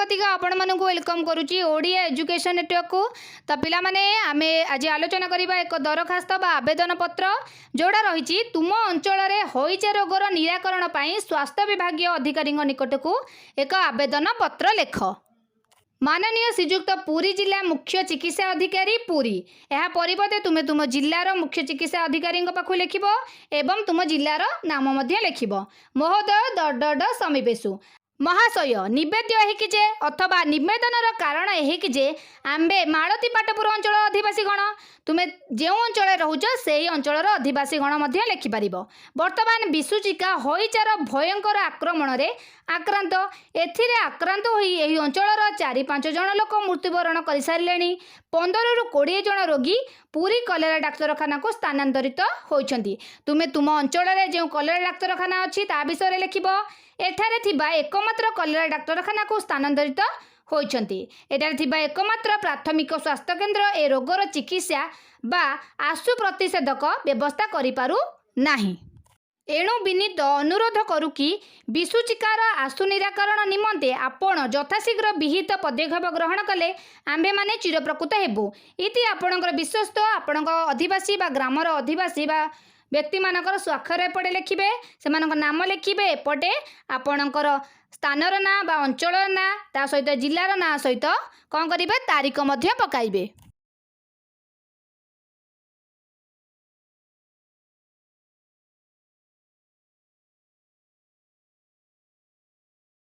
स्वागतिक आपण मानक welcome करुच्ची Odia education network को। तो पिला माने आमे आज आलोचना करिबा एक दरखास्त बा आवेदन पत्र जोड़ा रही तुम अंचल हईचा रोगर निराकरण पाई स्वास्थ्य विभाग अधिकारी निकट को एक आवेदन पत्र लेख। माननीय श्रीजुक्त पुरी जिला मुख्य चिकित्सा अधिकारी पुरी यह परिवर्ते तुम्हें तुम जिलार मुख्य चिकित्सा अधिकारी पाखु लिख एवं तुम जिलार नाम लिख। महोदय दर्द समीपेशु महाशय निवेद्य है जे अथवा निवेदनर कारण है कि आंबे मालती पाटपुर अंचल आदिवासी गण तुम्हें जो अंचल रोच से अंचल आदिवासी गण लिखिपर। बर्तमान विशुचिका हईचार भयंकर आक्रमण रे आक्रांत एथिरे आक्रांत होई एही अंचलर 4-5 जन लोक मृत्युवरण कर सारे 15 ରୁ 20 जन रोगी पूरी कलेरा डाक्तरखाना को स्थानांतरित होइछंती। तुम्हें तुम अंचल जो कलेरा डाक्तरखाना अच्छी ता विषय लिख। एठारे थिबा एकमात्र कलेरा डाक्तरखाना को स्थानांतरित होइछंती। एठारे थिबा एकमात्र प्राथमिक स्वास्थ्य केन्द्र ए रोगर चिकित्सा बा आशु प्रतिषेधक व्यवस्था करि पारु नाही। एणु विनीत अनुरोध करू कि विशुचिकार आशु निराकरण निमंते आपण यथाशीघ्र विहित पदक्षेप ग्रहण कले आंबे माने चिरप्रकृत हेबु। इति आपणकर विश्वस्त आपण आदिवासी बा ग्रामर आदिवासी बा व्यक्ति मानकर स्वाक्षर एपटे लिखिबे से नाम लिखिबे एपटे आपणकर स्थानर ना बा अंचल ना ता सहित जिलार ना सहित कौन करिबे तारीख मध्य पकाइबे।